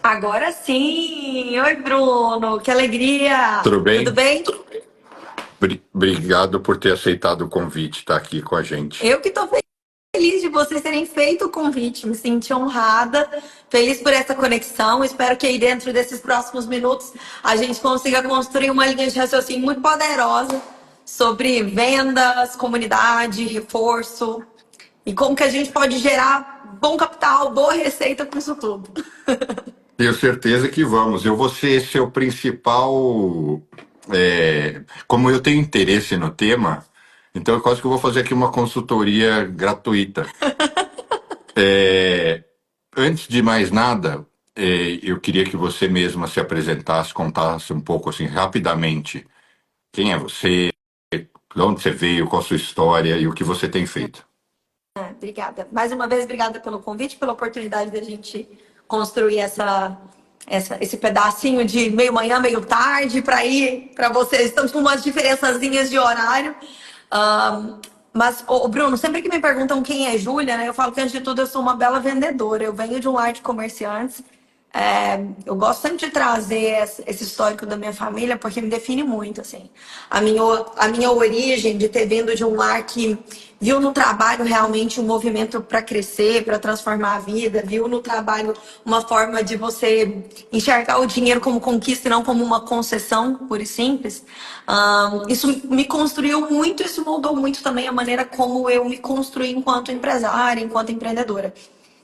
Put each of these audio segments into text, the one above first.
Agora sim! Oi, Bruno! Que alegria! Tudo Tudo bem? bem? Obrigado por ter aceitado o convite, estar aqui com a gente. Eu que estou feliz de vocês terem feito o convite. Me senti honrada, feliz por essa conexão. Espero que aí dentro desses próximos minutos a gente consiga construir uma linha de raciocínio muito poderosa sobre vendas, comunidade, reforço e como que a gente pode gerar bom capital, boa receita com isso tudo. Tenho certeza que vamos. Eu vou ser seu principal. Como eu tenho interesse no tema, então eu quase que eu vou fazer aqui uma consultoria gratuita. É, Antes de mais nada, eu queria que você mesma se apresentasse, contasse um pouco assim rapidamente quem é você, de onde você veio, qual a sua história e o que você tem feito. Obrigada. Mais uma vez, obrigada pelo convite, pela oportunidade da gente construir esse pedacinho de meio manhã, meio tarde, para ir para vocês. Estamos com umas diferençazinhas de horário. Mas, Bruno, sempre que me perguntam quem é Júlia, né, eu falo que, antes de tudo, eu sou uma bela vendedora. Eu venho de um lar de comerciantes. Eu gosto sempre de trazer esse histórico da minha família, porque me define muito, assim. A minha origem de ter vindo de um lar que viu no trabalho realmente um movimento para crescer, para transformar a vida, viu no trabalho uma forma de você enxergar o dinheiro como conquista e não como uma concessão, pura e simples. Isso me construiu muito, isso moldou muito também a maneira como eu me construí enquanto empresária, enquanto empreendedora.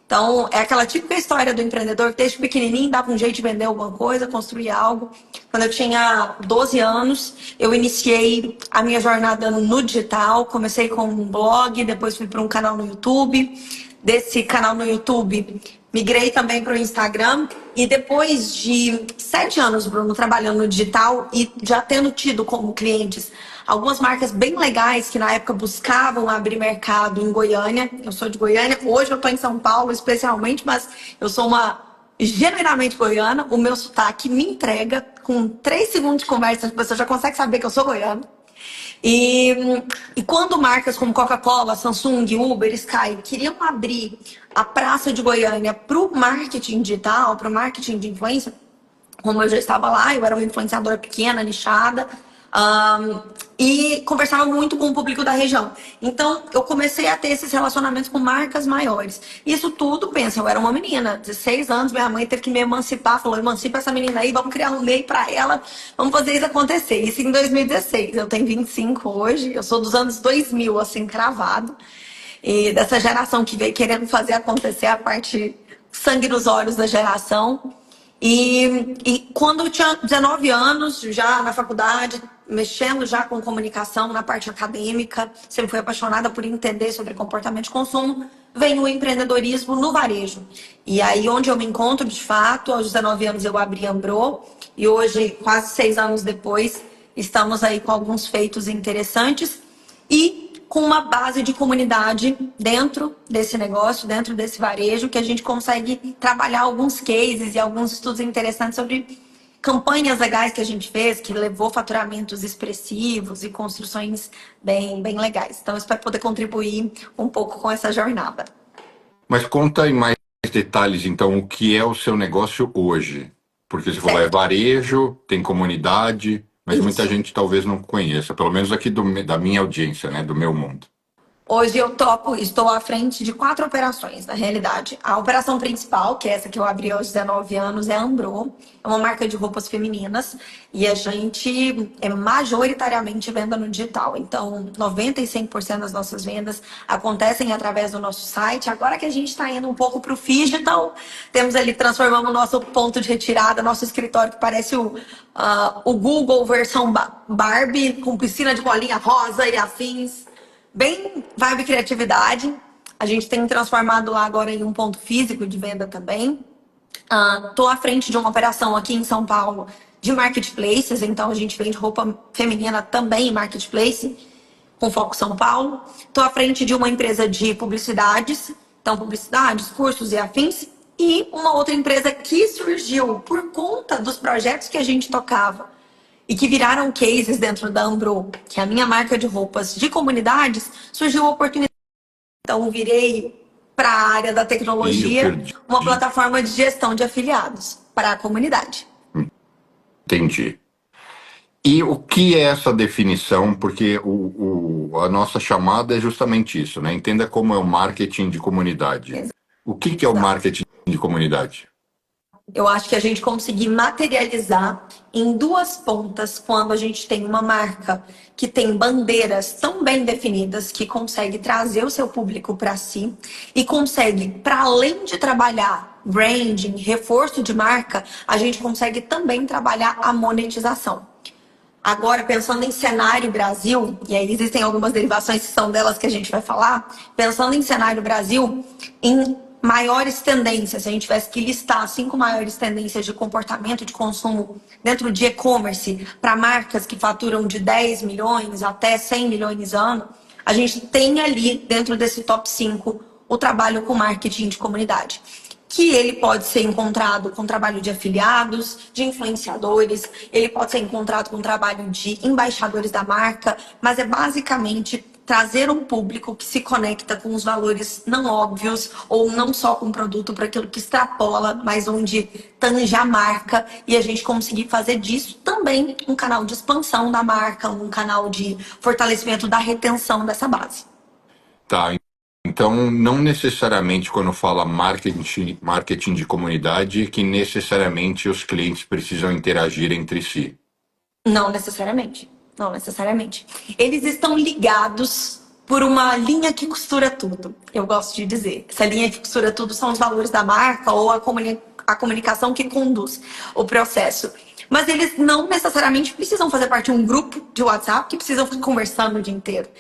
Então, é aquela típica história do empreendedor que desde pequenininho dava um jeito de vender alguma coisa, construir algo. Quando eu tinha 12 anos, eu iniciei a minha jornada no digital. Comecei com um blog, depois fui para um canal no YouTube. Desse canal no YouTube, migrei também para o Instagram. E depois de 7 anos, Bruno, trabalhando no digital e já tendo tido como clientes algumas marcas bem legais que na época buscavam abrir mercado em Goiânia. Eu sou de Goiânia, hoje eu estou em São Paulo especialmente, mas eu sou uma genuinamente goiana. O meu sotaque me entrega, com 3 segundos de conversa, a pessoa já consegue saber que eu sou goiana. E, e quando marcas como Coca-Cola, Samsung, Uber, Sky queriam abrir a praça de Goiânia para o marketing digital, para o marketing de influência, como eu já estava lá, eu era uma influenciadora pequena, nichada, e conversava muito com o público da região. Então, eu comecei a ter esses relacionamentos com marcas maiores. Isso tudo, pensa, eu era uma menina, 16 anos, minha mãe teve que me emancipar, falou, emancipa essa menina aí, vamos criar um meio para ela, vamos fazer isso acontecer. Isso em 2016, eu tenho 25 hoje, eu sou dos anos 2000, assim, cravado. E dessa geração que veio querendo fazer acontecer a parte sangue nos olhos da geração. E quando eu tinha 19 anos, já na faculdade, mexendo já com comunicação na parte acadêmica, sempre fui apaixonada por entender sobre comportamento de consumo, vem o empreendedorismo no varejo. E aí, onde eu me encontro, de fato, aos 19 anos eu abri a Ambro, e hoje, quase 6 anos depois, estamos aí com alguns feitos interessantes e com uma base de comunidade dentro desse negócio, dentro desse varejo, que a gente consegue trabalhar alguns cases e alguns estudos interessantes sobre campanhas legais que a gente fez, que levou faturamentos expressivos e construções bem legais. Então, eu espero poder contribuir um pouco com essa jornada. Mas conta em mais detalhes, então, o que é o seu negócio hoje? Porque você falou, é Certo. varejo, tem comunidade, mas muita Isso. gente talvez não conheça, pelo menos aqui da minha audiência, né, do meu mundo. Hoje eu estou à frente de 4 operações, na realidade. A operação principal, que é essa que eu abri aos 19 anos, é a Ambro. É uma marca de roupas femininas e a gente é majoritariamente venda no digital. Então, 90 e 100% das nossas vendas acontecem através do nosso site. Agora que a gente está indo um pouco para o digital, temos ali, transformamos o nosso ponto de retirada, nosso escritório, que parece o Google versão Barbie, com piscina de bolinha rosa e afins. Bem vibe criatividade. A gente tem transformado lá agora em um ponto físico de venda também. Estou à frente de uma operação aqui em São Paulo de marketplaces, então a gente vende roupa feminina também em marketplace, com foco São Paulo. Estou à frente de uma empresa de publicidades, então publicidades, cursos e afins, e uma outra empresa que surgiu por conta dos projetos que a gente tocava e que viraram cases dentro da Ambro, que é a minha marca de roupas de comunidades, surgiu a oportunidade. Então, virei para a área da E eu tecnologia perdi. uma plataforma de gestão de afiliados. para a comunidade. Entendi. E o que é essa definição? Porque a nossa chamada é justamente isso, né? Entenda como é o marketing de comunidade. O que é o Exato. marketing de comunidade? Eu acho que a gente conseguir materializar em duas pontas quando a gente tem uma marca que tem bandeiras tão bem definidas que consegue trazer o seu público para si e consegue, para além de trabalhar branding, reforço de marca, a gente consegue também trabalhar a monetização. Agora, pensando em cenário Brasil, e aí existem algumas derivações que são delas que a gente vai falar, pensando em cenário Brasil, em maiores tendências, se a gente tivesse que listar 5 maiores tendências de comportamento de consumo dentro de e-commerce para marcas que faturam de 10 milhões até 100 milhões ano, a gente tem ali, dentro desse top 5, o trabalho com marketing de comunidade, que ele pode ser encontrado com trabalho de afiliados, de influenciadores, ele pode ser encontrado com trabalho de embaixadores da marca, mas é basicamente trazer um público que se conecta com os valores não óbvios ou não só com o produto para aquilo que extrapola, mas onde tange a marca e a gente conseguir fazer disso também um canal de expansão da marca, um canal de fortalecimento da retenção dessa base. Tá, então não necessariamente quando fala marketing de comunidade que necessariamente os clientes precisam interagir entre si. Não necessariamente. Não necessariamente. Eles estão ligados por uma linha que costura tudo. Eu gosto de dizer. Essa linha que costura tudo são os valores da marca ou a comunicação que conduz o processo. Mas eles não necessariamente precisam fazer parte de um grupo de WhatsApp que precisam ficar conversando o dia inteiro.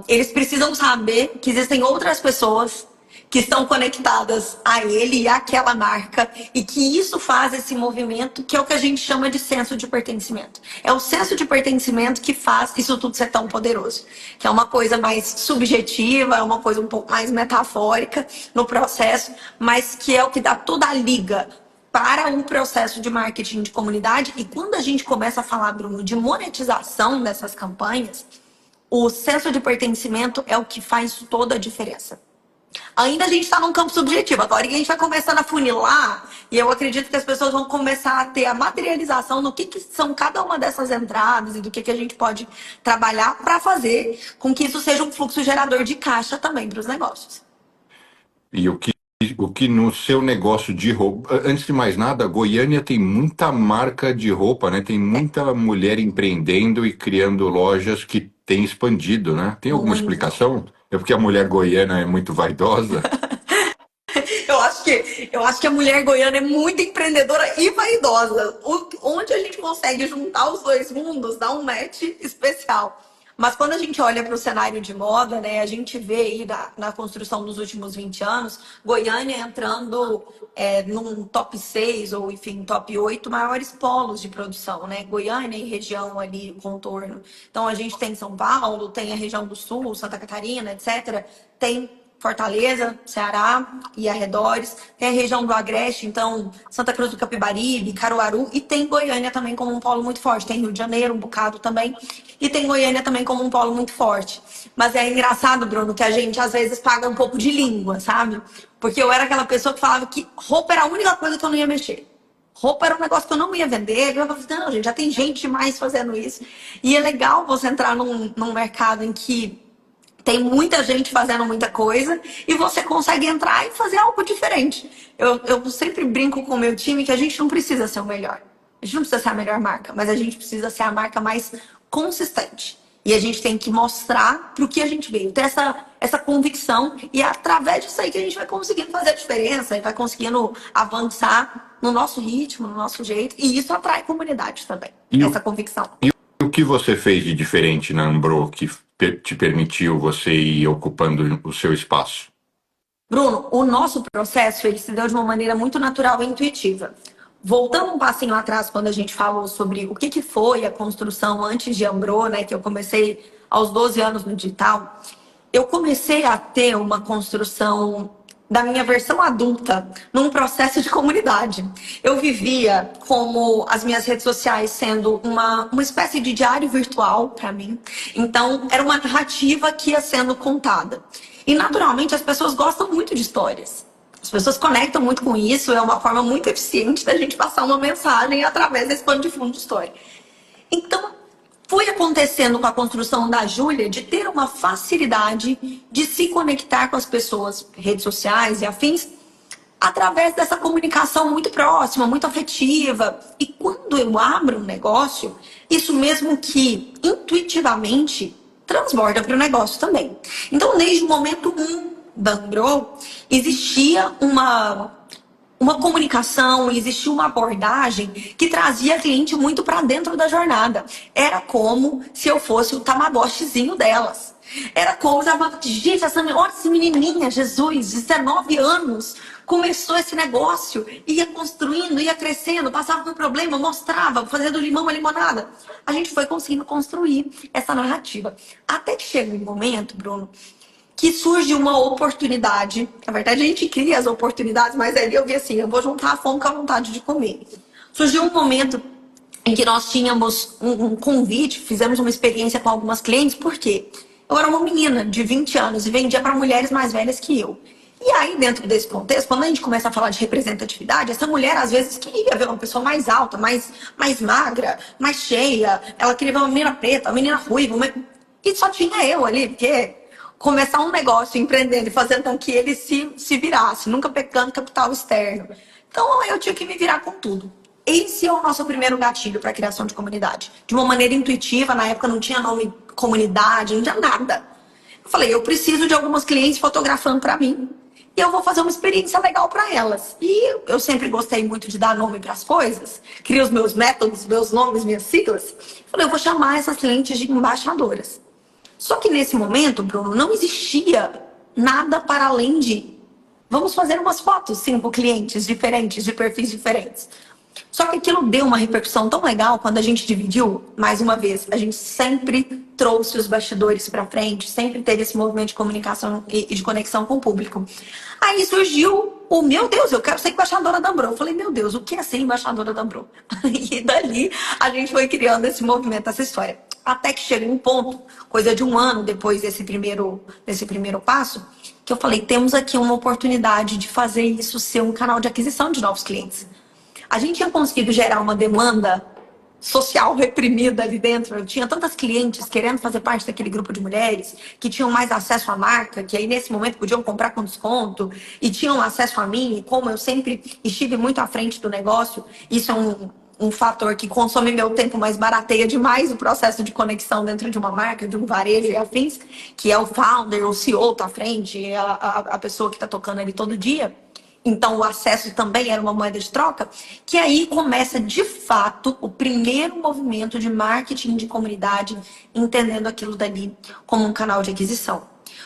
Eles precisam saber que existem outras pessoas que estão conectadas a ele e àquela marca, e que isso faz esse movimento, que é o que a gente chama de senso de pertencimento. É o senso de pertencimento que faz isso tudo ser tão poderoso, que é uma coisa mais subjetiva, é uma coisa um pouco mais metafórica no processo, mas que é o que dá toda a liga para um processo de marketing de comunidade. E quando a gente começa a falar, Bruno, de monetização dessas campanhas, o senso de pertencimento é o que faz toda a diferença. Ainda a gente está num campo subjetivo, agora que a gente vai começando a funilar, e eu acredito que as pessoas vão começar a ter a materialização do que são cada uma dessas entradas e do que a gente pode trabalhar para fazer com que isso seja um fluxo gerador de caixa também para os negócios. E o que no seu negócio de roupa, antes de mais nada, Goiânia tem muita marca de roupa, né? Tem muita mulher empreendendo e criando lojas que tem expandido, né? Tem alguma explicação? É porque a mulher goiana é muito vaidosa? Eu acho que a mulher goiana é muito empreendedora e vaidosa. Onde a gente consegue juntar os dois mundos, dá um match especial. Mas quando a gente olha para o cenário de moda, né, a gente vê aí na construção dos últimos 20 anos, Goiânia entrando num top 6 ou, enfim, top 8 maiores polos de produção, né? Goiânia e região ali, contorno. Então, a gente tem São Paulo, tem a região do Sul, Santa Catarina, etc. Tem Fortaleza, Ceará e arredores. Tem a região do Agreste, então Santa Cruz do Capibaribe, Caruaru, e tem Goiânia também como um polo muito forte. Tem Rio de Janeiro, um bocado também, e tem Goiânia também como um polo muito forte. Mas é engraçado, Bruno, que a gente às vezes paga um pouco de língua, sabe? Porque eu era aquela pessoa que falava que roupa era a única coisa que eu não ia mexer. Roupa era um negócio que eu não ia vender. Eu falava, não, gente, já tem gente demais fazendo isso. E é legal você entrar num mercado em que tem muita gente fazendo muita coisa e você consegue entrar e fazer algo diferente. Eu sempre brinco com o meu time que a gente não precisa ser o melhor. A gente não precisa ser a melhor marca, mas a gente precisa ser a marca mais consistente. E a gente tem que mostrar para o que a gente veio. Ter essa convicção, e é através disso aí que a gente vai conseguindo fazer a diferença e vai conseguindo avançar no nosso ritmo, no nosso jeito. E isso atrai comunidade também, essa convicção. E o que você fez de diferente na Ambro que te permitiu você ir ocupando o seu espaço? Bruno, o nosso processo ele se deu de uma maneira muito natural e intuitiva. Voltando um passinho atrás, quando a gente falou sobre o que foi a construção antes de Ambro, né, que eu comecei aos 12 anos no digital, eu comecei a ter uma construção da minha versão adulta num processo de comunidade. Eu vivia como as minhas redes sociais sendo uma espécie de diário virtual para mim. Então, era uma narrativa que ia sendo contada. E, naturalmente, as pessoas gostam muito de histórias. As As pessoas conectam muito com isso, é uma forma muito eficiente da gente passar uma mensagem através desse pano de fundo de história. Então, foi acontecendo com a construção da Júlia de ter uma facilidade de se conectar com as pessoas, redes sociais e afins, através dessa comunicação muito próxima, muito afetiva. E quando eu abro um negócio, isso mesmo que intuitivamente transborda para o negócio também. Então, desde o momento 1 da Ambro, existia uma comunicação, existia uma abordagem que trazia a cliente muito para dentro da jornada. Era como se eu fosse o tamagotchizinho delas. Era como se gente, olha essa menininha, Jesus, 19 anos, começou esse negócio, ia construindo, ia crescendo, passava por um problema, mostrava, fazendo limão a limonada. A gente foi conseguindo construir essa narrativa. Até que chega um momento, Bruno, que surge uma oportunidade. Na verdade, a gente cria as oportunidades, mas ali eu vi assim, eu vou juntar a fome com a vontade de comer. Surgiu um momento em que nós tínhamos um convite, fizemos uma experiência com algumas clientes, por quê? Eu era uma menina de 20 anos e vendia para mulheres mais velhas que eu. E aí, dentro desse contexto, quando a gente começa a falar de representatividade, essa mulher, às vezes, queria ver uma pessoa mais alta, mais magra, mais cheia. Ela queria ver uma menina preta, uma menina ruiva. E só tinha eu ali, porque começar um negócio, empreendendo e fazendo com que ele se virasse, nunca pegando capital externo. Então, eu tinha que me virar com tudo. Esse é o nosso primeiro gatilho para a criação de comunidade. De uma maneira intuitiva, na época não tinha nome comunidade, não tinha nada. Eu falei, eu preciso de algumas clientes fotografando para mim. E eu vou fazer uma experiência legal para elas. E eu sempre gostei muito de dar nome para as coisas. Criei os meus métodos, meus nomes, minhas siglas. Falei, eu vou chamar essas clientes de embaixadoras. Só que nesse momento, Bruno, não existia nada para além de vamos fazer umas fotos, 5 clientes diferentes, de perfis diferentes. Só que aquilo deu uma repercussão tão legal quando a gente dividiu, mais uma vez, a gente sempre trouxe os bastidores para frente, sempre teve esse movimento de comunicação e de conexão com o público. Aí surgiu o, meu Deus, eu quero ser embaixadora da Ambro. Eu falei, meu Deus, o que é ser embaixadora da Ambro? E dali a gente foi criando esse movimento, essa história. Até que chega um ponto, coisa de um ano depois desse primeiro passo, que eu falei, temos aqui uma oportunidade de fazer isso ser um canal de aquisição de novos clientes. A gente tinha conseguido gerar uma demanda social reprimida ali dentro. Eu tinha tantas clientes querendo fazer parte daquele grupo de mulheres que tinham mais acesso à marca, que aí nesse momento podiam comprar com desconto e tinham acesso a mim. E como eu sempre estive muito à frente do negócio, isso é um fator que consome meu tempo, mas barateia demais o processo de conexão dentro de uma marca, de um varejo e afins, que é o founder, o CEO tá à frente, é a pessoa que está tocando ali todo dia. Então, o acesso também era uma moeda de troca, que aí começa, de fato, o primeiro movimento de marketing de comunidade, entendendo aquilo dali como um canal de aquisição.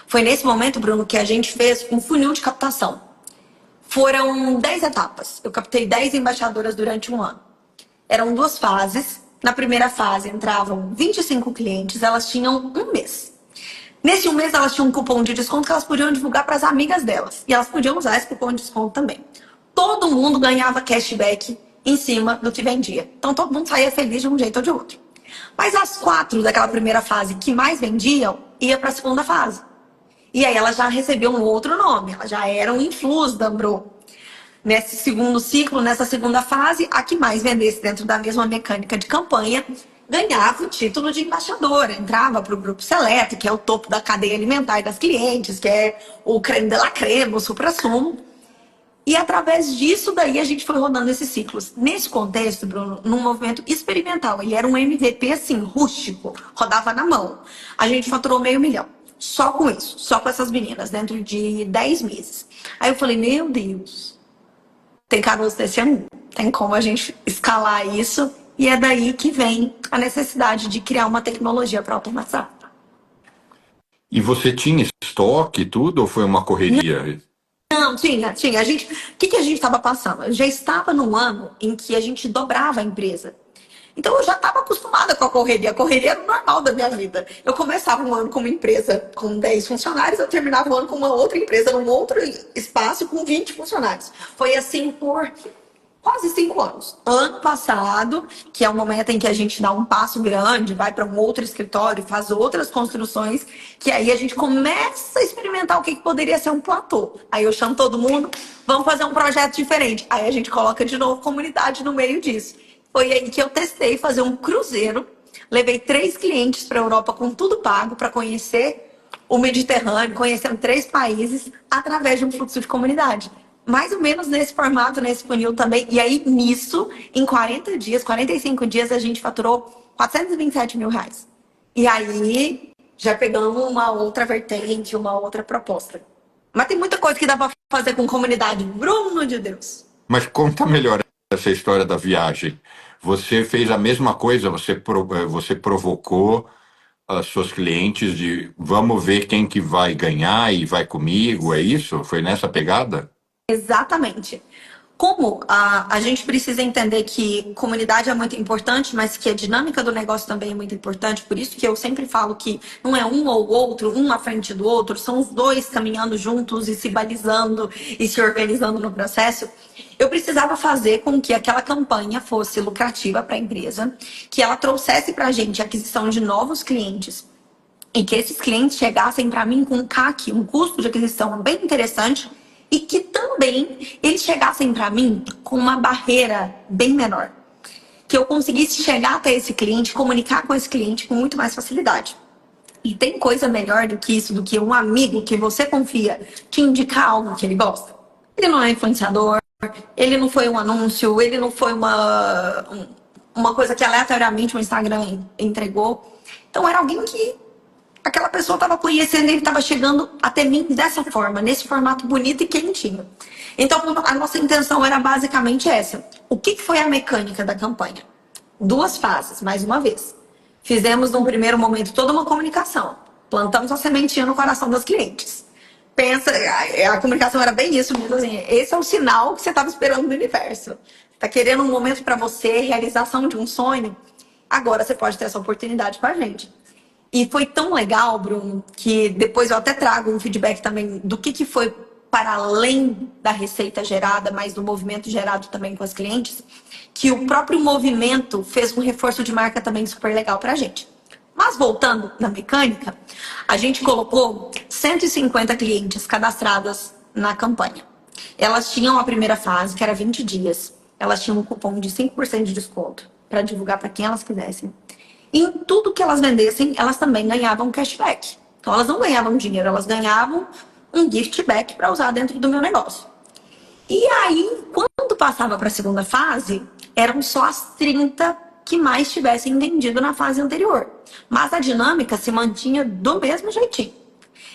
Foi nesse momento, Bruno, que a gente fez um funil de captação. Foram 10 etapas. Eu captei 10 embaixadoras durante um ano. Eram 2 fases. Na primeira fase, entravam 25 clientes, elas tinham um mês. Nesse um mês, elas tinham um cupom de desconto que elas podiam divulgar para as amigas delas. E elas podiam usar esse cupom de desconto também. Todo mundo ganhava cashback em cima do que vendia. Então, todo mundo saía feliz de um jeito ou de outro. Mas as 4 daquela primeira fase que mais vendiam, ia para a segunda fase. E aí, elas já recebiam um outro nome. Elas já eram influs da Ambro. Nesse segundo ciclo, nessa segunda fase, a que mais vendesse dentro da mesma mecânica de campanha, ganhava o título de embaixadora, entrava para o grupo seleto, que é o topo da cadeia alimentar das clientes, que é o creme de la creme, o supra-sumo. E através disso daí a gente foi rodando esses ciclos. Nesse contexto, Bruno, num movimento experimental, ele era um MVP assim, rústico, rodava na mão. A gente faturou 500 mil. Só com isso, só com essas meninas, dentro de 10 meses. Aí eu falei, meu Deus, tem caroço desse ano, tem como a gente escalar isso. E é daí que vem a necessidade de criar uma tecnologia para automatizar. E você tinha estoque e tudo ou foi uma correria? Não, tinha. O que a gente estava passando? Eu já estava num ano em que a gente dobrava a empresa. Então eu já estava acostumada com a correria. A correria era o normal da minha vida. Eu começava um ano com uma empresa com 10 funcionários, eu terminava o ano com uma outra empresa, num outro espaço com 20 funcionários. Foi assim por quase 5 anos. Ano passado, que é o momento em que a gente dá um passo grande, vai para um outro escritório, faz outras construções, que aí a gente começa a experimentar o que poderia ser um platô. Aí eu chamo todo mundo, vamos fazer um projeto diferente. Aí a gente coloca de novo comunidade no meio disso. Foi aí que eu testei fazer um cruzeiro, levei 3 clientes para a Europa com tudo pago para conhecer o Mediterrâneo, conhecendo 3 países através de um fluxo de comunidade. Mais ou menos nesse formato, nesse funil também. E aí, nisso, em 40 dias, 45 dias, a gente faturou R$ 427 mil. E aí, já pegamos uma outra vertente, uma outra proposta. Mas tem muita coisa que dá para fazer com comunidade. Bruno de Deus. Mas conta melhor essa história da viagem. Você fez a mesma coisa, você provocou as suas clientes de vamos ver quem que vai ganhar e vai comigo, é isso? Foi nessa pegada? Exatamente. Como a gente precisa entender que comunidade é muito importante, mas que a dinâmica do negócio também é muito importante, por isso que eu sempre falo que não é um ou outro, um à frente do outro, são os dois caminhando juntos e se balizando e se organizando no processo. Eu precisava fazer com que aquela campanha fosse lucrativa para a empresa, que ela trouxesse para a gente a aquisição de novos clientes e que esses clientes chegassem para mim com um CAC, um custo de aquisição bem interessante, e que também eles chegassem para mim com uma barreira bem menor. Que eu conseguisse chegar até esse cliente, comunicar com esse cliente com muito mais facilidade. E tem coisa melhor do que isso, do que um amigo que você confia te indicar algo que ele gosta. Ele não é influenciador, ele não foi um anúncio, ele não foi uma coisa que aleatoriamente o Instagram entregou. Então era alguém que aquela pessoa estava conhecendo, ele estava chegando até mim dessa forma, nesse formato bonito e quentinho. Então, a nossa intenção era basicamente essa. O que foi a mecânica da campanha? 2 fases, mais uma vez. Fizemos, num primeiro momento, toda uma comunicação. Plantamos a sementinha no coração dos clientes. Pensa, a comunicação era bem isso mesmo, assim, esse é o sinal que você estava esperando do universo. Está querendo um momento para você, realização de um sonho? Agora você pode ter essa oportunidade com a gente. E foi tão legal, Bruno, que depois eu até trago um feedback também do que foi para além da receita gerada, mas do movimento gerado também com os clientes, que o próprio movimento fez um reforço de marca também super legal para a gente. Mas voltando na mecânica, a gente colocou 150 clientes cadastradas na campanha. Elas tinham a primeira fase, que era 20 dias. Elas tinham um cupom de 5% de desconto para divulgar para quem elas quisessem. E em tudo que elas vendessem, elas também ganhavam cashback. Então, elas não ganhavam dinheiro, elas ganhavam um gift back para usar dentro do meu negócio. E aí, quando passava para a segunda fase, eram só as 30 que mais tivessem vendido na fase anterior. Mas a dinâmica se mantinha do mesmo jeitinho.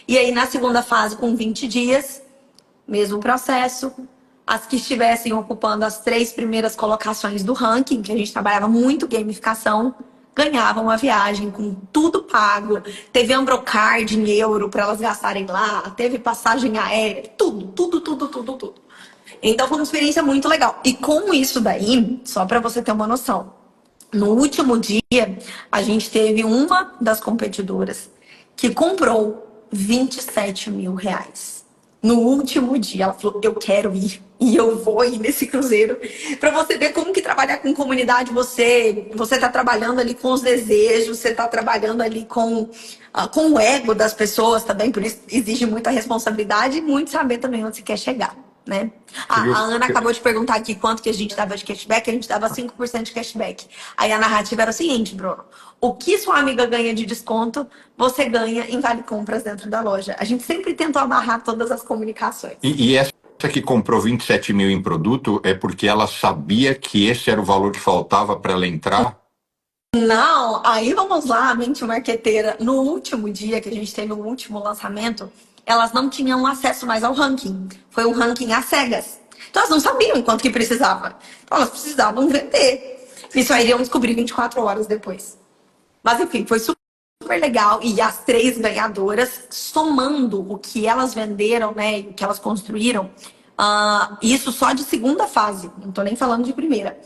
E aí, na segunda fase, com 20 dias, mesmo processo. As que estivessem ocupando as 3 primeiras colocações do ranking, que a gente trabalhava muito gamificação, ganhavam a viagem com tudo pago. Teve Ambrocard em euro para elas gastarem lá, teve passagem aérea, tudo. Então foi uma experiência muito legal. E com isso daí, só para você ter uma noção, no último dia, a gente teve uma das competidoras que comprou R$ 27 mil. No último dia, ela falou, eu quero ir. E eu vou ir nesse cruzeiro. Para você ver como que trabalhar com comunidade, você tá trabalhando ali com os desejos, você tá trabalhando ali com o ego das pessoas também. Por isso exige muita responsabilidade e muito saber também onde você quer chegar, né? A Ana acabou de perguntar aqui quanto que a gente dava de cashback. A gente dava 5% de cashback. Aí a narrativa era o seguinte, Bruno. O que sua amiga ganha de desconto, você ganha em vale compras dentro da loja. A gente sempre tentou amarrar todas as comunicações. E essa que comprou 27 mil em produto é porque ela sabia que esse era o valor que faltava para ela entrar? Não, aí vamos lá, mente marqueteira. No último dia que a gente teve o último lançamento, elas não tinham acesso mais ao ranking. Foi um ranking às cegas. Então elas não sabiam quanto que precisava. Então elas precisavam vender. Isso aí iriam descobrir 24 horas depois. Mas enfim, foi super legal. E as 3 ganhadoras, somando o que elas venderam, né, e o que elas construíram, isso só de segunda fase, não tô nem falando de primeira.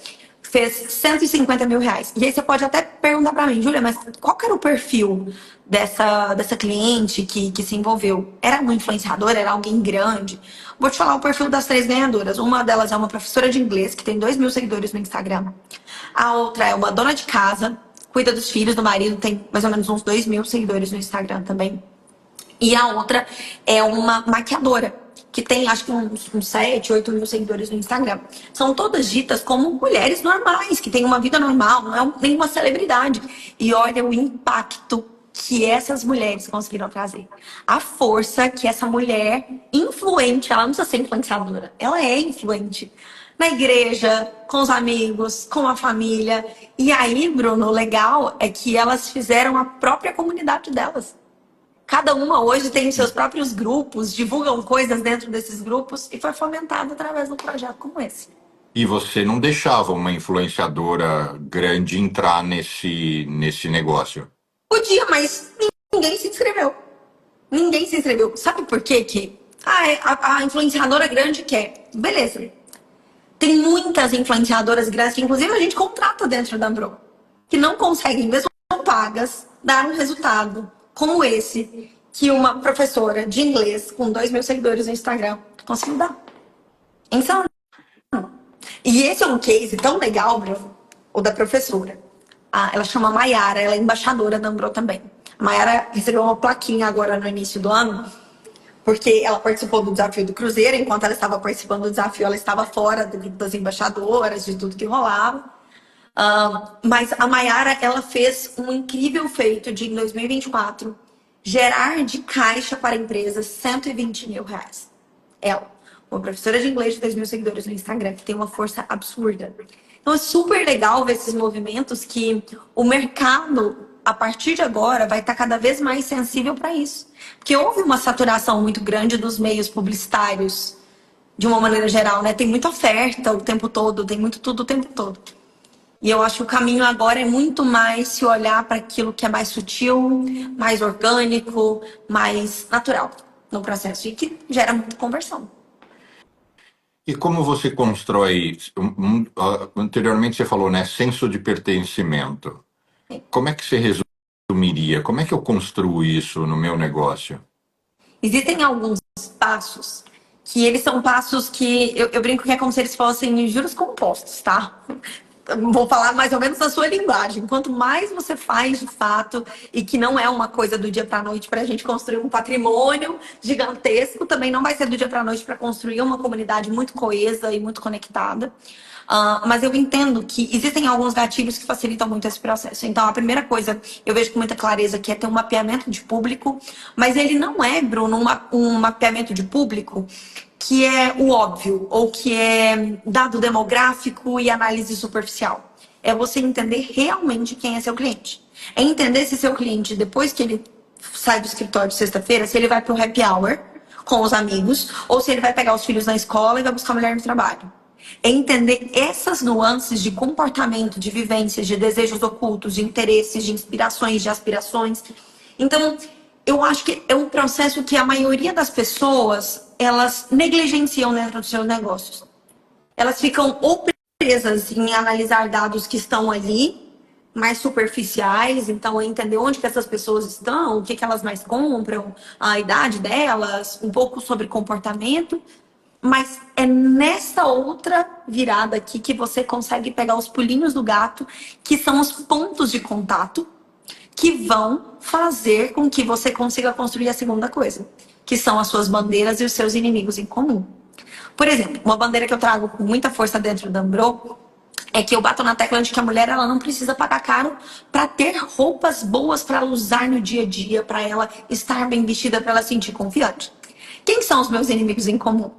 fez 150 mil reais. E aí você pode até perguntar pra mim, Júlia, mas qual que era o perfil dessa cliente que se envolveu? Era uma influenciadora? Era alguém grande? Vou te falar o perfil das 3 ganhadoras. Uma delas é uma professora de inglês, que tem 2 mil seguidores no Instagram. A outra é uma dona de casa, cuida dos filhos, do marido, tem mais ou menos uns 2 mil seguidores no Instagram também. E a outra é uma maquiadora, que tem acho que uns 7, 8 mil seguidores no Instagram. São todas ditas como mulheres normais, que têm uma vida normal, não é nenhuma celebridade. E olha o impacto que essas mulheres conseguiram trazer. A força que essa mulher influente, ela não precisa ser influenciadora, ela é influente. Na igreja, com os amigos, com a família. E aí, Bruno, o legal é que elas fizeram a própria comunidade delas. Cada uma hoje tem seus próprios grupos, divulgam coisas dentro desses grupos e foi fomentado através de um projeto como esse. E você não deixava uma influenciadora grande entrar nesse negócio? Podia, mas ninguém se inscreveu. Ninguém se inscreveu. Sabe por quê que a influenciadora grande quer? Beleza. Tem muitas influenciadoras grandes que, inclusive, a gente contrata dentro da Ambro, que não conseguem, mesmo pagas, dar um resultado como esse, que uma professora de inglês com 2 mil seguidores no Instagram conseguiu dar. Então, e esse é um case tão legal, Bruno, o da professora. Ela chama Maiara, ela é embaixadora da Ambro também. A Maiara recebeu uma plaquinha agora no início do ano, porque ela participou do desafio do Cruzeiro. Enquanto ela estava participando do desafio, ela estava fora das embaixadoras, de tudo que rolava. Mas a Maiara, ela fez um incrível feito de, em 2024, gerar de caixa para empresas 120 mil reais. Ela, uma professora de inglês de 2 mil seguidores no Instagram, que tem uma força absurda. Então é super legal ver esses movimentos que o mercado, a partir de agora, vai estar cada vez mais sensível para isso. Porque houve uma saturação muito grande dos meios publicitários, de uma maneira geral, né? Tem muita oferta o tempo todo, tem muito tudo o tempo todo. E eu acho que o caminho agora é muito mais se olhar para aquilo que é mais sutil, mais orgânico, mais natural no processo. E que gera muita conversão. E como você constrói... Anteriormente você falou, né? Senso de pertencimento. Como é que você resumiria? Como é que eu construo isso no meu negócio? Existem alguns passos que eles são passos que eu brinco que é como se eles fossem juros compostos, tá? Vou falar mais ou menos na sua linguagem. Quanto mais você faz de fato, e que não é uma coisa do dia para a noite para a gente construir um patrimônio gigantesco, também não vai ser do dia para a noite para construir uma comunidade muito coesa e muito conectada. Mas eu entendo que existem alguns gatilhos que facilitam muito esse processo. Então, a primeira coisa, eu vejo com muita clareza que é ter um mapeamento de público, mas ele não é, Bruno, um mapeamento de público que é o óbvio, ou que é dado demográfico e análise superficial. É você entender realmente quem é seu cliente. É entender se seu cliente, depois que ele sai do escritório de sexta-feira, se ele vai para o happy hour com os amigos, ou se ele vai pegar os filhos na escola e vai buscar a mulher no trabalho. É entender essas nuances de comportamento, de vivências, de desejos ocultos, de interesses, de inspirações, de aspirações. Então, eu acho que é um processo que a maioria das pessoas, elas negligenciam dentro dos seus negócios. Elas ficam ou presas em analisar dados que estão ali, mais superficiais, então é entender onde que essas pessoas estão, o que que elas mais compram, a idade delas, um pouco sobre comportamento. Mas é nessa outra virada aqui que você consegue pegar os pulinhos do gato, que são os pontos de contato, que vão fazer com que você consiga construir a segunda coisa, que são as suas bandeiras e os seus inimigos em comum. Por exemplo, uma bandeira que eu trago com muita força dentro da Ambro é que eu bato na tecla de que a mulher ela não precisa pagar caro para ter roupas boas para ela usar no dia a dia, para ela estar bem vestida, para ela se sentir confiante. Quem são os meus inimigos em comum?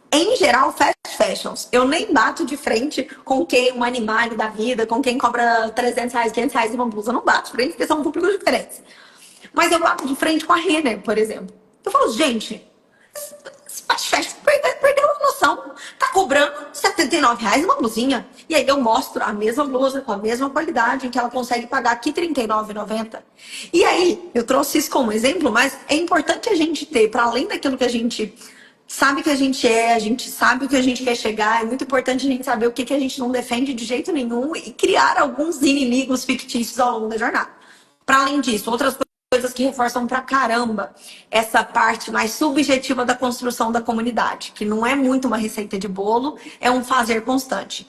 Em geral, fast fashions. Eu nem bato de frente com quem um animal da vida, com quem cobra 300 reais, 500 reais uma blusa. Eu não bato de frente, porque são públicos diferentes. Mas eu bato de frente com a Renner, por exemplo. Eu falo, gente, esse fast fashion perdeu a noção. Tá cobrando R$79 uma blusinha. E aí eu mostro a mesma blusa, com a mesma qualidade, em que ela consegue pagar aqui R$39,90. E aí, eu trouxe isso como exemplo, mas é importante a gente ter, para além daquilo que a gente sabe que a gente sabe o que a gente quer chegar. É muito importante a gente saber o que a gente não defende de jeito nenhum e criar alguns inimigos fictícios ao longo da jornada. Para além disso, outras coisas que reforçam pra caramba essa parte mais subjetiva da construção da comunidade, que não é muito uma receita de bolo, é um fazer constante.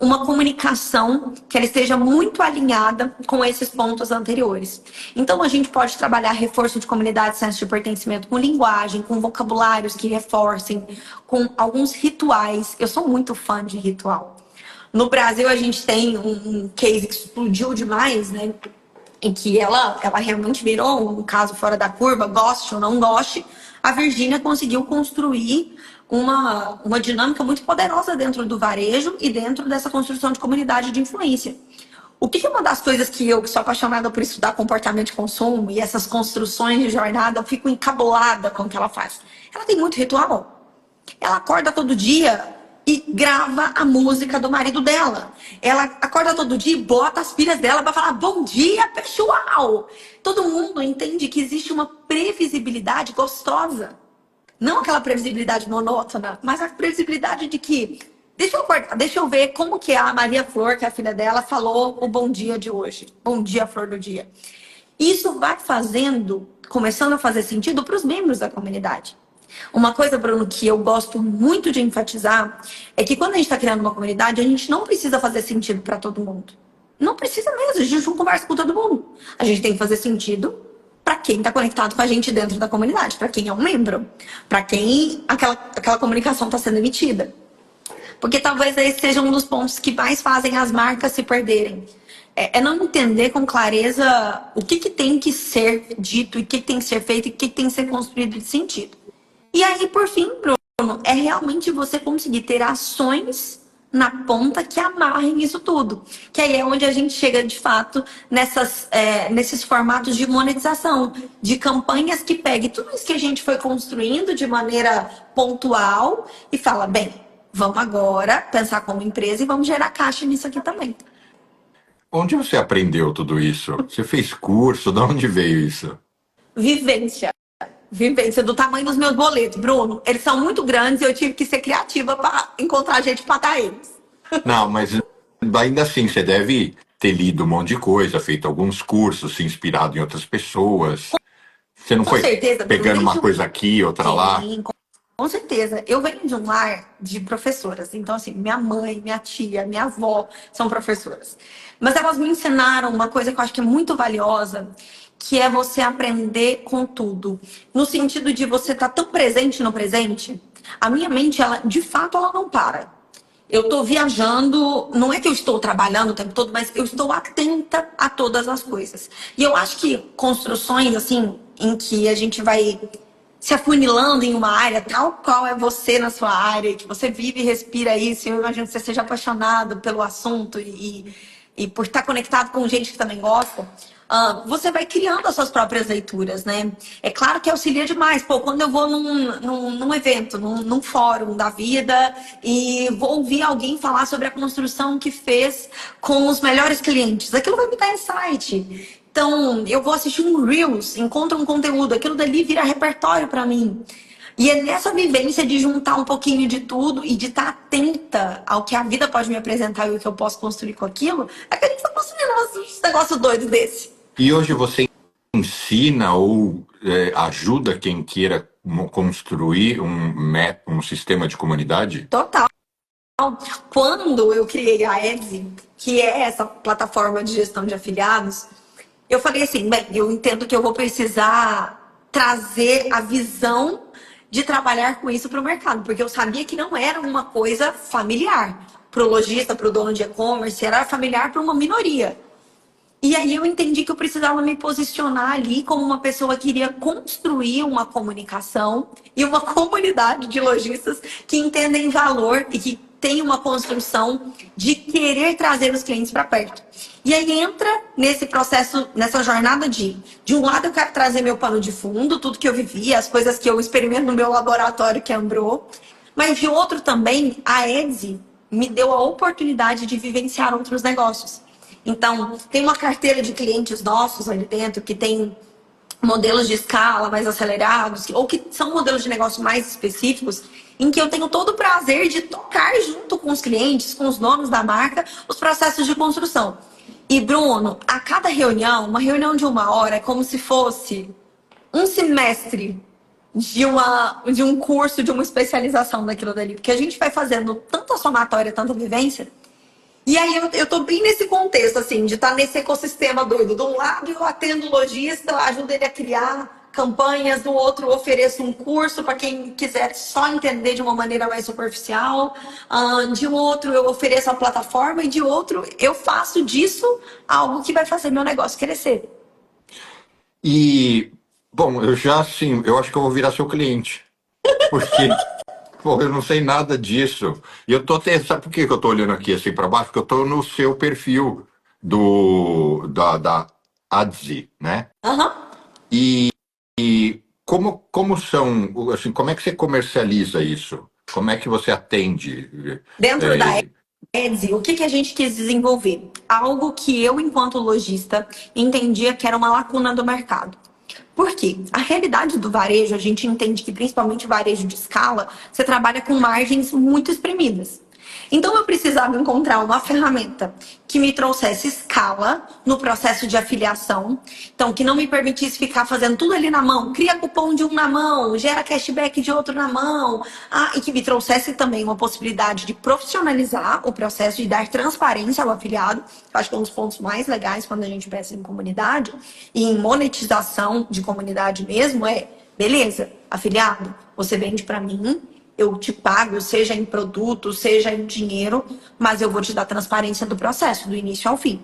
Uma comunicação que ela esteja muito alinhada com esses pontos anteriores. Então, a gente pode trabalhar reforço de comunidade, senso de pertencimento com linguagem, com vocabulários que reforcem, com alguns rituais. Eu sou muito fã de ritual. No Brasil, a gente tem um case que explodiu demais, né? Em que ela realmente virou um caso fora da curva, goste ou não goste. A Virgínia conseguiu construir uma dinâmica muito poderosa dentro do varejo e dentro dessa construção de comunidade de influência. O que é uma das coisas que eu, que sou apaixonada por estudar comportamento de consumo e essas construções de jornada, eu fico encabulada com o que ela faz. Ela tem muito ritual. Ela acorda todo dia e grava a música do marido dela. Ela acorda todo dia e bota as filhas dela para falar bom dia, pessoal. Todo mundo entende que existe uma previsibilidade gostosa. Não aquela previsibilidade monótona, mas a previsibilidade de que deixa eu acordar, deixa eu ver como que a Maria Flor, que é a filha dela, falou o bom dia de hoje. Bom dia, flor do dia. Isso vai começando a fazer sentido para os membros da comunidade. Uma coisa, Bruno, que eu gosto muito de enfatizar é que quando a gente está criando uma comunidade, a gente não precisa fazer sentido para todo mundo. Não precisa mesmo, a gente não conversa com todo mundo. A gente tem que fazer sentido para quem está conectado com a gente dentro da comunidade, para quem é um membro, para quem aquela comunicação está sendo emitida. Porque talvez esse seja um dos pontos que mais fazem as marcas se perderem. É não entender com clareza o que tem que ser dito, e o que tem que ser feito, e o que tem que ser construído de sentido. E aí, por fim, Bruno, é realmente você conseguir ter ações na ponta que amarrem isso tudo. Que aí é onde a gente chega, de fato, nesses formatos de monetização, de campanhas que peguem tudo isso que a gente foi construindo de maneira pontual e fala, bem, vamos agora pensar como empresa e vamos gerar caixa nisso aqui também. Onde você aprendeu tudo isso? Você fez curso? De onde veio isso? Vivência do tamanho dos meus boletos, Bruno. Eles são muito grandes e eu tive que ser criativa para encontrar gente para pagar eles. Não, mas ainda assim, você deve ter lido um monte de coisa, feito alguns cursos, se inspirado em outras pessoas. Você não Com foi certeza, pegando uma coisa aqui, outra lá? Sim, com certeza. Eu venho de um lar de professoras. Então, assim, minha mãe, minha tia, minha avó são professoras. Mas elas me ensinaram uma coisa que eu acho que é muito valiosa, que é você aprender com tudo. No sentido de você estar tão presente no presente. A minha mente, ela, de fato, ela não para. Eu estou viajando, não é que eu estou trabalhando o tempo todo, mas eu estou atenta a todas as coisas. E eu acho que construções, assim, em que a gente vai se afunilando em uma área, tal qual é você na sua área, que você vive e respira isso, eu imagino que você seja apaixonado pelo assunto e por estar conectado com gente que também gosta, você vai criando as suas próprias leituras, né? É claro que auxilia demais. Pô, quando eu vou num evento, num fórum da vida e vou ouvir alguém falar sobre a construção que fez com os melhores clientes, aquilo vai me dar insight. Então, eu vou assistir um Reels, encontro um conteúdo, aquilo dali vira repertório para mim. E é nessa vivência de juntar um pouquinho de tudo e de estar atenta ao que a vida pode me apresentar e o que eu posso construir com aquilo, é que a gente vai construindo uns negócios doidos desse. E hoje você ensina ou ajuda quem queira construir um sistema de comunidade? Total. Quando eu criei a Etsy, que é essa plataforma de gestão de afiliados, eu falei assim, bem, eu entendo que eu vou precisar trazer a visão de trabalhar com isso para o mercado, porque eu sabia que não era uma coisa familiar para o lojista, para o dono de e-commerce, era familiar para uma minoria. E aí eu entendi que eu precisava me posicionar ali como uma pessoa que iria construir uma comunicação e uma comunidade de lojistas que entendem valor e que tem uma construção de querer trazer os clientes para perto. E aí entra nesse processo, nessa jornada de um lado eu quero trazer meu pano de fundo, tudo que eu vivi, as coisas que eu experimento no meu laboratório que é Ambro, mas de outro também, a Etsy me deu a oportunidade de vivenciar outros negócios. Então, tem uma carteira de clientes nossos ali dentro que tem modelos de escala mais acelerados, ou que são modelos de negócio mais específicos, em que eu tenho todo o prazer de tocar junto com os clientes, com os donos da marca, os processos de construção. E, Bruno, a cada reunião, uma reunião de 1 hora, é como se fosse um semestre de um curso, de uma especialização daquilo dali. Porque a gente vai fazendo tanta somatória, tanta vivência. E aí eu tô bem nesse contexto, assim, de estar nesse ecossistema doido. De um lado eu atendo o lojista, ajudo ele a criar campanhas, do outro eu ofereço um curso para quem quiser só entender de uma maneira mais superficial. De outro eu ofereço a plataforma e de outro eu faço disso algo que vai fazer meu negócio crescer. E, bom, eu já, assim, eu acho que eu vou virar seu cliente. Porque, pô, eu não sei nada disso. E eu tô até, sabe por que que eu tô olhando aqui assim para baixo? Porque eu tô no seu perfil da Adzi, né? Aham. E, e como são, assim, como é que você comercializa isso? Como é que você atende? Dentro da É, Etsy, o que que a gente quis desenvolver? Algo que eu, enquanto lojista, entendia que era uma lacuna do mercado. Por quê? A realidade do varejo, a gente entende que principalmente varejo de escala, você trabalha com margens muito espremidas. Então eu precisava encontrar uma ferramenta que me trouxesse escala no processo de afiliação, então que não me permitisse ficar fazendo tudo ali na mão, cria cupom de um na mão, gera cashback de outro na mão, e que me trouxesse também uma possibilidade de profissionalizar o processo de dar transparência ao afiliado. Eu acho que é um dos pontos mais legais quando a gente pensa em comunidade e em monetização de comunidade mesmo beleza, afiliado, você vende para mim, eu te pago, seja em produto, seja em dinheiro, mas eu vou te dar transparência do processo, do início ao fim.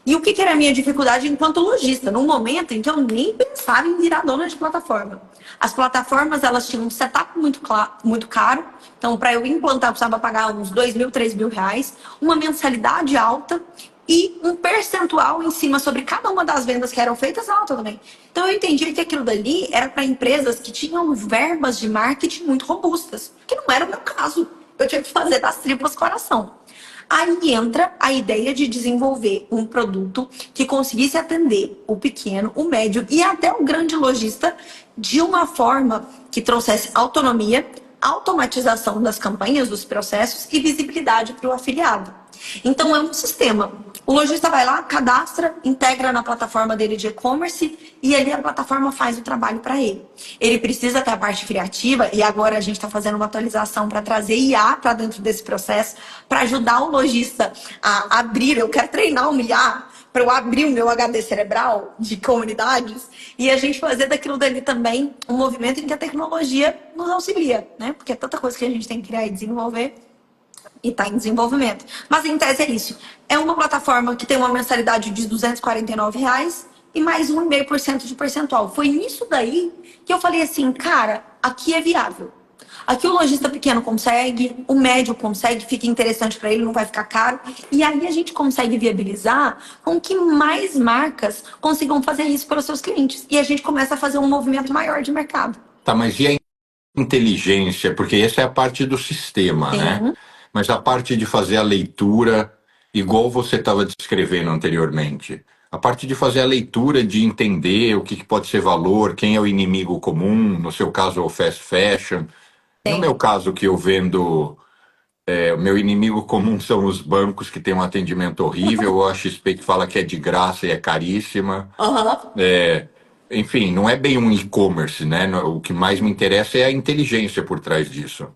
E o que que era a minha dificuldade enquanto lojista? Num momento em que eu nem pensava em virar dona de plataforma. As plataformas, elas tinham um setup muito caro. Então, para eu implantar, eu precisava pagar uns 2.000, 3.000 reais, uma mensalidade alta e um percentual em cima sobre cada uma das vendas que eram feitas alta também. Então, eu entendi que aquilo dali era para empresas que tinham verbas de marketing muito robustas, que não era o meu caso. Eu tinha que fazer das tripas coração. Aí entra a ideia de desenvolver um produto que conseguisse atender o pequeno, o médio e até o grande lojista de uma forma que trouxesse autonomia, automatização das campanhas, dos processos e visibilidade para o afiliado. Então é um sistema. O lojista vai lá, cadastra, integra na plataforma dele de e-commerce e ali a plataforma faz o trabalho para ele. Ele precisa ter a parte criativa e agora a gente está fazendo uma atualização para trazer IA para dentro desse processo, para ajudar o lojista a abrir. Eu quero treinar um IA para eu abrir o meu HD cerebral de comunidades e a gente fazer daquilo dali também um movimento em que a tecnologia nos auxilia, né? Porque é tanta coisa que a gente tem que criar e desenvolver. E está em desenvolvimento. Mas em tese é isso. É uma plataforma que tem uma mensalidade de R$ 249 e mais 1,5% de percentual. Foi nisso daí que eu falei assim, cara, aqui é viável. Aqui o lojista pequeno consegue, o médio consegue, fica interessante para ele, não vai ficar caro. E aí a gente consegue viabilizar com que mais marcas consigam fazer isso para os seus clientes. E a gente começa a fazer um movimento maior de mercado. tá, mas e a inteligência? Porque essa é a parte do sistema, né? Mas a parte de fazer a leitura, igual você estava descrevendo anteriormente. A parte de fazer a leitura, de entender o que pode ser valor, quem é o inimigo comum, no seu caso, o fast fashion. No meu caso, que eu vendo, o meu inimigo comum são os bancos que têm um atendimento horrível, ou a XP que fala que é de graça e é caríssima. Uhum. Enfim, não é bem um e-commerce, né? O que mais me interessa é a inteligência por trás disso.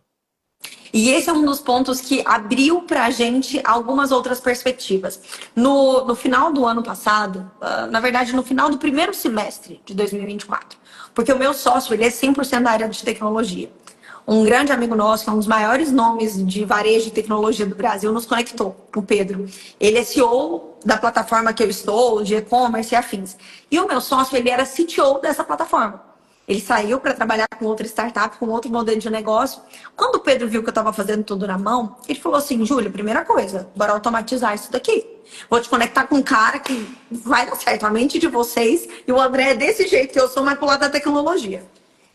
E esse é um dos pontos que abriu para a gente algumas outras perspectivas. No final do ano passado, na verdade, no final do primeiro semestre de 2024, porque o meu sócio, ele é 100% da área de tecnologia. Um grande amigo nosso, que é um dos maiores nomes de varejo e tecnologia do Brasil, nos conectou, o Pedro. Ele é CEO da plataforma que eu estou, de e-commerce e afins. E o meu sócio, ele era CTO dessa plataforma. Ele saiu para trabalhar com outra startup, com outro modelo de negócio. Quando o Pedro viu que eu estava fazendo tudo na mão, ele falou assim, Júlia, primeira coisa, bora automatizar isso daqui. Vou te conectar com um cara que vai dar certo. A mente de vocês e o André é desse jeito que eu sou, mas pro lado da tecnologia.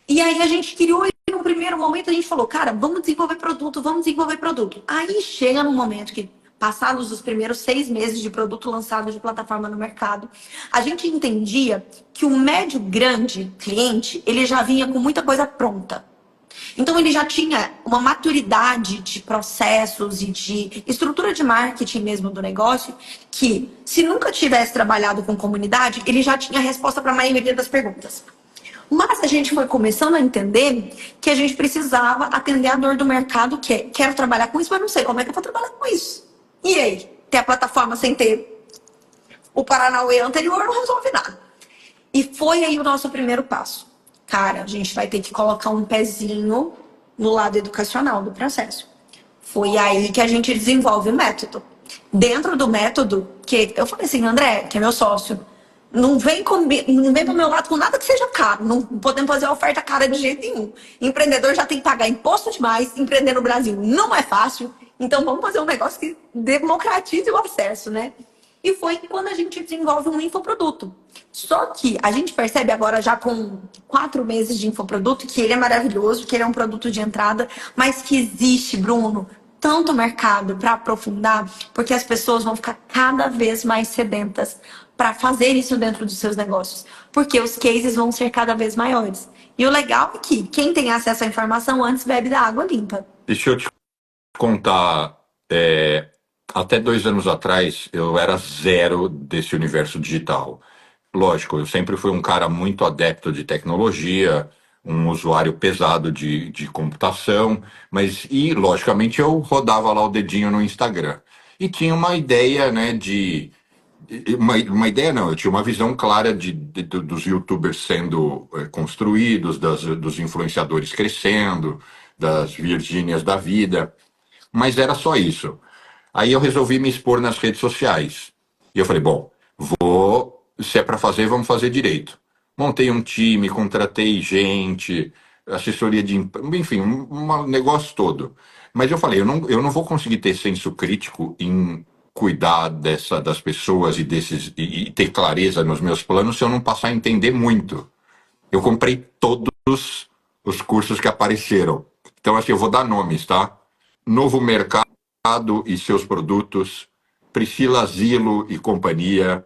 E aí a gente criou e no primeiro momento a gente falou, cara, vamos desenvolver produto, vamos desenvolver produto. Aí chega num momento que passados os primeiros 6 meses de produto lançado de plataforma no mercado, a gente entendia que o médio grande cliente, ele já vinha com muita coisa pronta. Então ele já tinha uma maturidade de processos e de estrutura de marketing mesmo do negócio, que se nunca tivesse trabalhado com comunidade, ele já tinha resposta para a maioria das perguntas. Mas a gente foi começando a entender que a gente precisava atender a dor do mercado, que é, quero trabalhar com isso, mas não sei como é que eu vou trabalhar com isso. E aí? Ter a plataforma sem ter o Paranauê anterior não resolve nada. E foi aí o nosso primeiro passo. Cara, a gente vai ter que colocar um pezinho no lado educacional do processo. Foi aí que a gente desenvolve o método. Dentro do método, que eu falei assim, André, que é meu sócio, não vem pro meu lado com nada que seja caro. Não podemos fazer oferta cara de jeito nenhum. Empreendedor já tem que pagar imposto demais. Empreender no Brasil não é fácil. Então vamos fazer um negócio que democratize o acesso, né? E foi quando a gente desenvolve um infoproduto. Só que a gente percebe agora, já com 4 meses de infoproduto, que ele é maravilhoso, que ele é um produto de entrada, mas que existe, Bruno, tanto mercado para aprofundar, porque as pessoas vão ficar cada vez mais sedentas para fazer isso dentro dos seus negócios, porque os cases vão ser cada vez maiores. E o legal é que quem tem acesso à informação antes bebe da água limpa. Deixa eu te contar, até 2 anos atrás eu era zero desse universo digital. Lógico, eu sempre fui um cara muito adepto de tecnologia, um usuário pesado de computação, mas, e logicamente eu rodava lá o dedinho no Instagram. E tinha uma ideia, né, uma ideia não, eu tinha uma visão clara dos YouTubers sendo construídos, dos influenciadores crescendo, das Virgínias da vida, mas era só isso. Aí eu resolvi me expor nas redes sociais. E eu falei, bom, se é para fazer, vamos fazer direito. Montei um time, contratei gente, assessoria enfim, um negócio todo. Mas eu falei, eu não vou conseguir ter senso crítico em cuidar das pessoas e ter clareza nos meus planos se eu não passar a entender muito. Eu comprei todos os cursos que apareceram. Então, assim, eu vou dar nomes, tá? Novo Mercado e seus produtos, Priscila Zilo e companhia,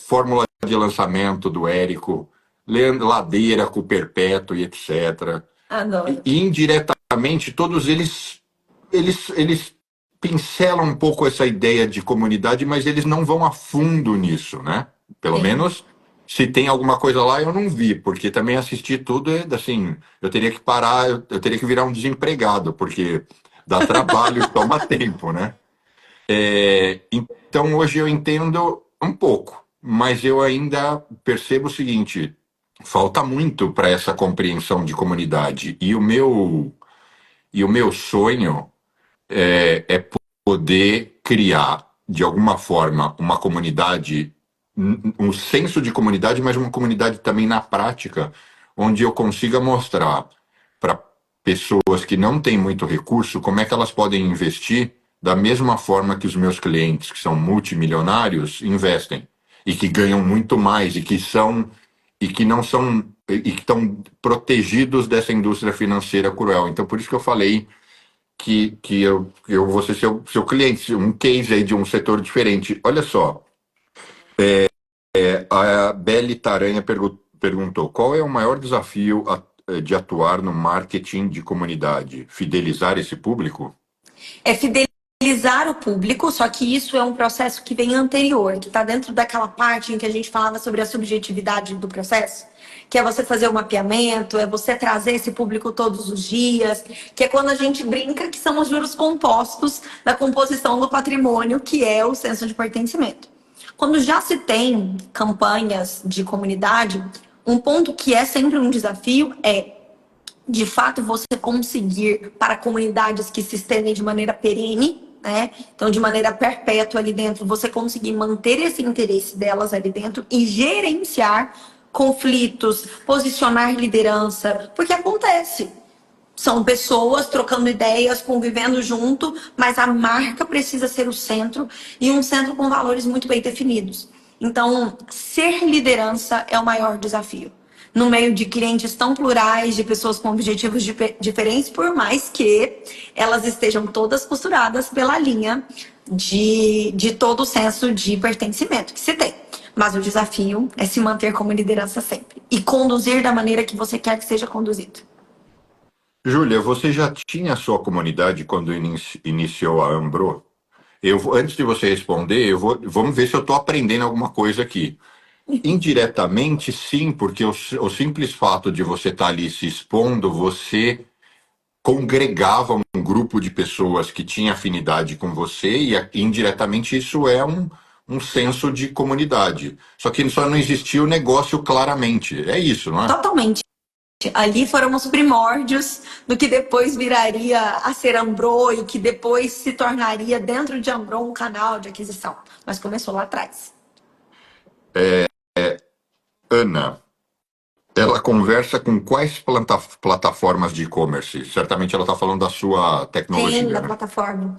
Fórmula de lançamento do Érico, Ladeira com o Perpétuo e etc. Adoro. E indiretamente, todos eles pincelam um pouco essa ideia de comunidade, mas eles não vão a fundo nisso, né? Pelo menos, se tem alguma coisa lá, eu não vi, porque também assistir tudo assim, eu teria que parar, eu teria que virar um desempregado, porque dá trabalho e toma tempo, né? Então, hoje eu entendo um pouco, mas eu ainda percebo o seguinte: falta muito para essa compreensão de comunidade. E o meu sonho é poder criar, de alguma forma, uma comunidade, um senso de comunidade, mas uma comunidade também na prática, onde eu consiga mostrar para pessoas que não têm muito recurso como é que elas podem investir da mesma forma que os meus clientes, que são multimilionários, investem e que ganham muito mais e que estão protegidos dessa indústria financeira cruel. Então, por isso que eu falei que eu vou ser seu cliente, um case aí de um setor diferente. Olha só, a Beli Taranha perguntou: qual é o maior desafio de atuar no marketing de comunidade? Fidelizar esse público? É fidelizar o público, só que isso é um processo que vem anterior, que está dentro daquela parte em que a gente falava sobre a subjetividade do processo, que é você fazer o mapeamento, é você trazer esse público todos os dias, que é quando a gente brinca que são os juros compostos da composição do patrimônio, que é o senso de pertencimento. Quando já se tem campanhas de comunidade, um ponto que é sempre um desafio é, de fato, você conseguir para comunidades que se estendem de maneira perene, né? Então, de maneira perpétua ali dentro, você conseguir manter esse interesse delas ali dentro e gerenciar conflitos, posicionar liderança, porque acontece. São pessoas trocando ideias, convivendo junto, mas a marca precisa ser o centro e um centro com valores muito bem definidos. Então, ser liderança é o maior desafio. no meio de clientes tão plurais, de pessoas com objetivos diferentes, por mais que elas estejam todas costuradas pela linha de todo o senso de pertencimento que se tem. Mas o desafio é se manter como liderança sempre e conduzir da maneira que você quer que seja conduzido. Júlia, você já tinha a sua comunidade quando iniciou a Ambro? Antes de você responder, vamos ver se eu estou aprendendo alguma coisa aqui. Indiretamente, sim, porque o simples fato de você estar ali se expondo, você congregava um grupo de pessoas que tinha afinidade com você e indiretamente isso é um senso de comunidade. Só que só não existia o negócio claramente. É isso, não é? Totalmente. Ali foram os primórdios do que depois viraria a ser Ambro e que depois se tornaria dentro de Ambro um canal de aquisição. Mas começou lá atrás. Ana, ela conversa com quais plataformas de e-commerce? Certamente ela está falando da sua tecnologia. Sim, da plataforma.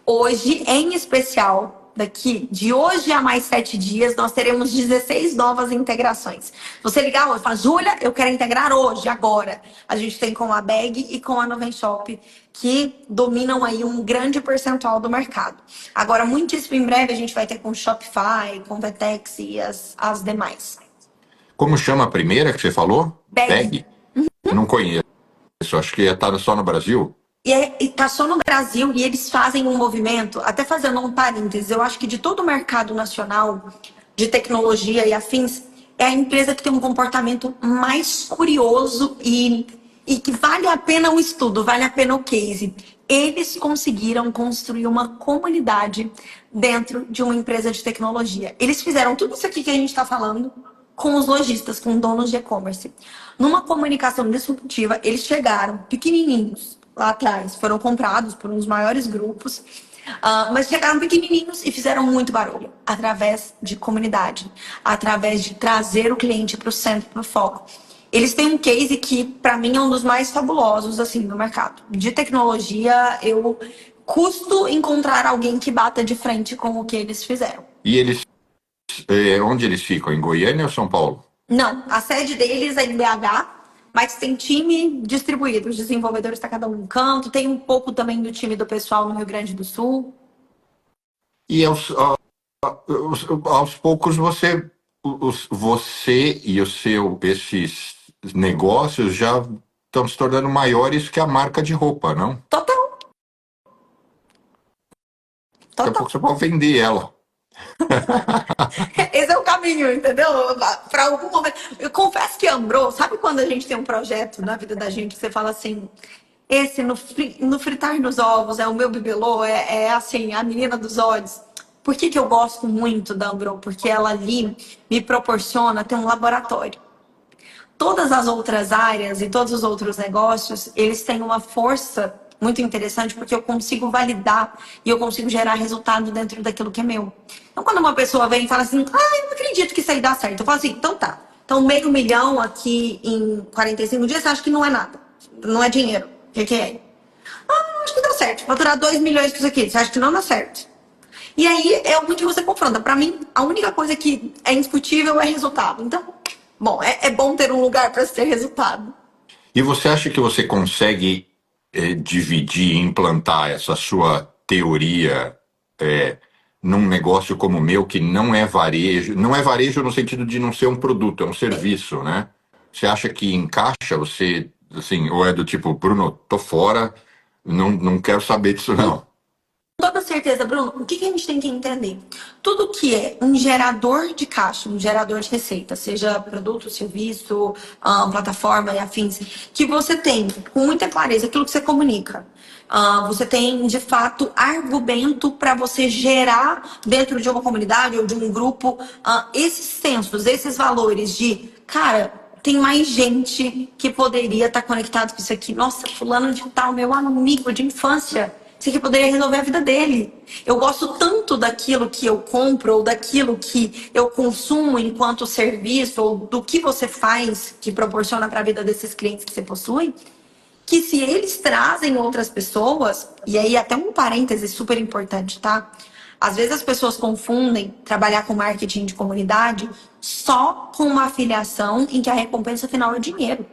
Hoje, em especial, daqui de hoje a mais 7 dias, nós teremos 16 novas integrações. Você ligar hoje e falar, Júlia, eu quero integrar hoje, agora. A gente tem com a Bag e com a Novenshop, que dominam aí um grande percentual do mercado. Agora, muitíssimo em breve, a gente vai ter com Shopify, com Vetex e as demais. Como chama a primeira que você falou? Bag. Eu não conheço. Acho que está só no Brasil. E tá só no Brasil e eles fazem um movimento, até fazendo um parênteses, eu acho que de todo o mercado nacional de tecnologia e afins, é a empresa que tem um comportamento mais curioso e que vale a pena o estudo, vale a pena o case. Eles conseguiram construir uma comunidade dentro de uma empresa de tecnologia. Eles fizeram tudo isso aqui que a gente está falando com os lojistas, com donos de e-commerce. Numa comunicação disruptiva, eles chegaram pequenininhos lá atrás, foram comprados por uns maiores grupos, mas chegaram pequenininhos e fizeram muito barulho, através de comunidade, através de trazer o cliente para o centro, para o foco. Eles têm um case que, para mim, é um dos mais fabulosos assim, do mercado. De tecnologia, eu custo encontrar alguém que bata de frente com o que eles fizeram. E eles, onde eles ficam? Em Goiânia ou São Paulo? Não, a sede deles é em BH, mas tem time distribuído. Os desenvolvedores estão cada um em um canto. Tem um pouco também do time do pessoal no Rio Grande do Sul. E aos poucos você e esses negócios já estão se tornando maiores que a marca de roupa, não? Total. Daqui a pouco você pode vender ela. Esse é o caminho, entendeu? Para algum momento. Eu confesso que Ambro, sabe quando a gente tem um projeto na vida da gente, você fala assim, esse no fritar nos ovos é o meu bibelô, é assim, a menina dos olhos. Por que eu gosto muito da Ambro? Porque ela ali me proporciona ter um laboratório. Todas as outras áreas e todos os outros negócios, eles têm uma força muito interessante porque eu consigo validar e eu consigo gerar resultado dentro daquilo que é meu. Então, quando uma pessoa vem e fala assim, eu não acredito que isso aí dá certo. Eu falo assim, então tá. Então, 500 mil aqui em 45 dias, você acha que não é nada? Não é dinheiro. O que é? Acho que dá certo. Faturar 2 milhões com isso aqui. Você acha que não dá certo? E aí é onde você confronta. Para mim, a única coisa que é indiscutível é resultado. Então, bom, é bom ter um lugar para ter resultado. E você acha que você consegue dividir e implantar essa sua teoria num negócio como o meu, que não é varejo no sentido de não ser um produto, é um serviço, né? Você acha que encaixa você, assim, ou é do tipo, Bruno, tô fora, não quero saber disso não? Com toda certeza, Bruno, o que a gente tem que entender? Tudo que é um gerador de caixa, um gerador de receita, seja produto, serviço, plataforma e afins, que você tem com muita clareza aquilo que você comunica. Você tem, de fato, argumento para você gerar dentro de uma comunidade ou de um grupo esses sensos, esses valores de, cara, tem mais gente que poderia estar conectado com isso aqui. Nossa, fulano de tal, meu amigo de infância. Isso aqui poderia resolver a vida dele. Eu gosto tanto daquilo que eu compro, ou daquilo que eu consumo enquanto serviço, ou do que você faz, que proporciona para a vida desses clientes que você possui, que se eles trazem outras pessoas, e aí até um parêntese super importante, tá? Às vezes as pessoas confundem trabalhar com marketing de comunidade só com uma afiliação em que a recompensa final é dinheiro.